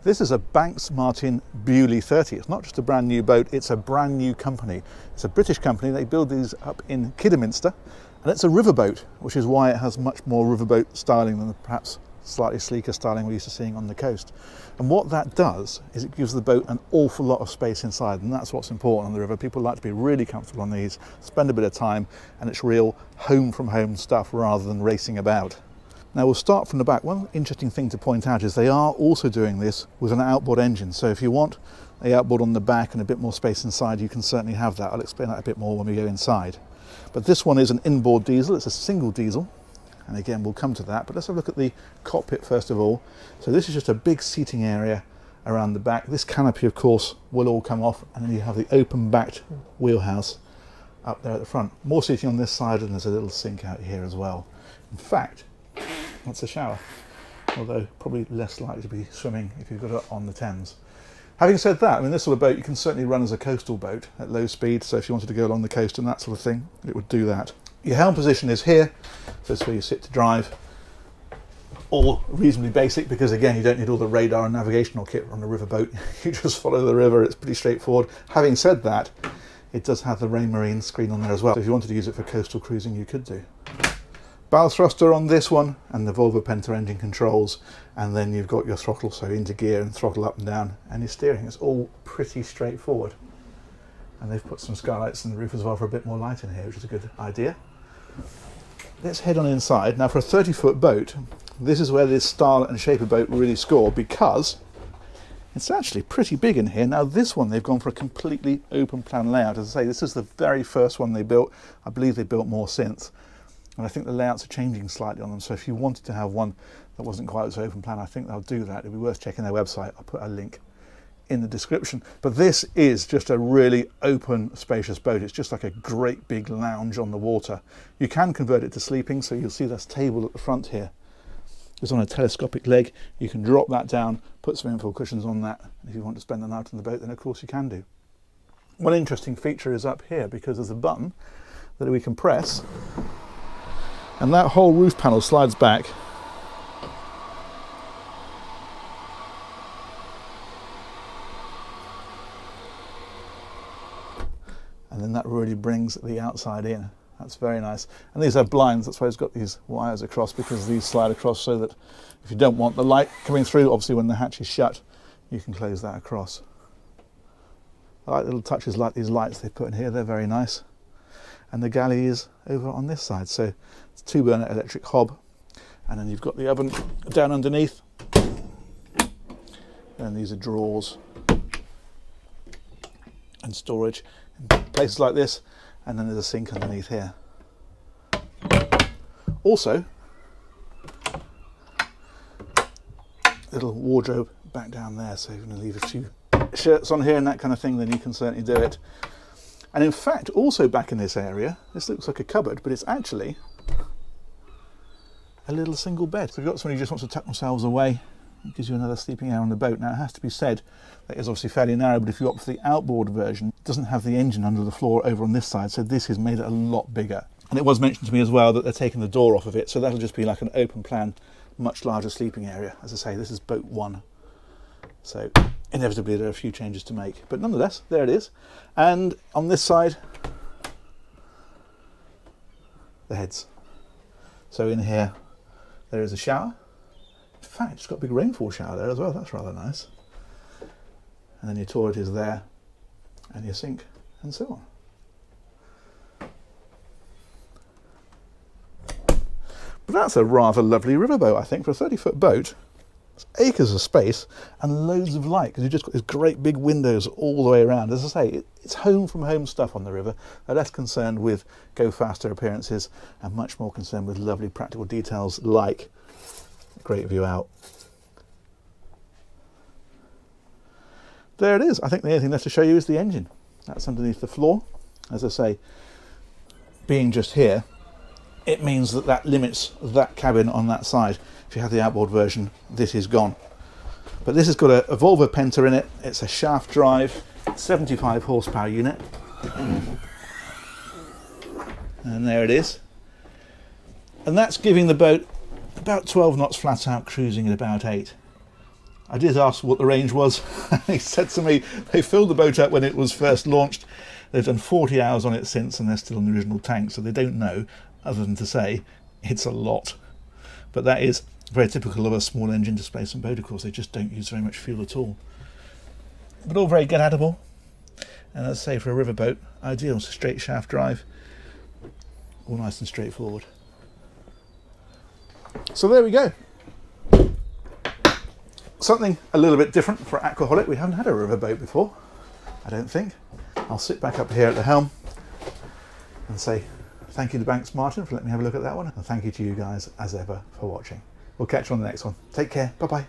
This is a Banks Martin Beaulieu 30. It's not just a brand new boat, it's a brand new company. It's a British company. They build these up in Kidderminster, and it's a riverboat, which is why it has much more riverboat styling than the perhaps slightly sleeker styling we're used to seeing on the coast. And what that does is it gives the boat an awful lot of space inside, and that's what's important on the river. People like to be really comfortable on these, spend a bit of time, and it's real home from home stuff rather than racing about. Now we'll start from the back. One interesting thing to point out is they are also doing this with an outboard engine. So if you want the outboard on the back and a bit more space inside, you can certainly have that. I'll explain that a bit more when we go inside. But this one is an inboard diesel. It's a single diesel. And again, we'll come to that. But let's have a look at the cockpit first of all. So this is just a big seating area around the back. This canopy, of course, will all come off. And then you have the open backed wheelhouse up there at the front. More seating on this side, and there's a little sink out here as well. In fact, that's a shower, although probably less likely to be swimming if you've got it on the Thames. Having said that, I mean, this sort of boat you can certainly run as a coastal boat at low speed, so if you wanted to go along the coast and that sort of thing, it would do that. Your helm position is here, so it's where you sit to drive, all reasonably basic because again you don't need all the radar and navigational kit on a riverboat. You just follow the river, it's pretty straightforward. Having said that, it does have the Raymarine screen on there as well, so if you wanted to use it for coastal cruising you could do. Bow thruster on this one and the Volvo Penta engine controls, and then you've got your throttle, so into gear and throttle up and down, and your steering. It's all pretty straightforward. And they've put some skylights in the roof as well for a bit more light in here, which is a good idea. Let's head on inside. Now for a 30-foot boat, this is where this style and shape of boat really score because it's actually pretty big in here. Now this one, they've gone for a completely open plan layout. As I say, this is the very first one they built. I believe they built more since. And I think the layouts are changing slightly on them, so if you wanted to have one that wasn't quite as open plan, I think they'll do that. It'd be worth checking their website. I'll put a link in the description. But this is just a really open, spacious boat. It's just like a great big lounge on the water. You can convert it to sleeping, so you'll see this table at the front here. It's on a telescopic leg. You can drop that down, put some info cushions on that. And if you want to spend the night on the boat, then of course you can do. One interesting feature is up here, because there's a button that we can press, and that whole roof panel slides back, and then that really brings the outside in. That's very nice. And these have blinds, that's why it's got these wires across, because these slide across so that if you don't want the light coming through, obviously when the hatch is shut, you can close that across. I like little touches like these lights they put in here, they're very nice. And the galley is over on this side, so it's 2-burner electric hob, and then you've got the oven down underneath, and these are drawers and storage in places like this, and then there's a sink underneath here. Also, little wardrobe back down there, so if you're going to leave a few shirts on here and that kind of thing, then you can certainly do it. And in fact, also back in this area, this looks like a cupboard, but it's actually a little single bed. So if you've got somebody who just wants to tuck themselves away, it gives you another sleeping area on the boat. Now it has to be said, that is obviously fairly narrow, but if you opt for the outboard version, it doesn't have the engine under the floor over on this side, so this has made it a lot bigger. And it was mentioned to me as well that they're taking the door off of it, so that'll just be like an open plan, much larger sleeping area. As I say, this is boat 1. So inevitably there are a few changes to make, but nonetheless, there it is. And on this side, the heads. So in here, there is a shower. In fact, it's got a big rainfall shower there as well. That's rather nice. And then your toilet is there, and your sink, and so on. But that's a rather lovely riverboat, I think, for a 30-foot boat. It's acres of space and loads of light, because you've just got these great big windows all the way around. As I say, it's home from home stuff on the river. They're less concerned with go faster appearances and much more concerned with lovely practical details like a great view out. There it is. I think the only thing left to show you is the engine. That's underneath the floor. As I say, being just here, it means that that limits that cabin on that side. If you have the outboard version, this is gone. But this has got a Volvo Penta in it. It's a shaft drive, 75 horsepower unit. And there it is. And that's giving the boat about 12 knots flat out, cruising at about 8. I did ask what the range was. He said to me they filled the boat up when it was first launched. They've done 40 hours on it since, and they're still in the original tank, so they don't know, other than to say it's a lot. But that is very typical of a small engine displacement boat, of course. They just don't use very much fuel at all. But all very get-at-able. And as I say, for a riverboat, ideal. Straight shaft drive, all nice and straightforward. So there we go. Something a little bit different for Aquaholic. We haven't had a riverboat before, I don't think. I'll sit back up here at the helm and say thank you to Banks Martin for letting me have a look at that one, and thank you to you guys as ever for watching. We'll catch you on the next one. Take care. Bye bye.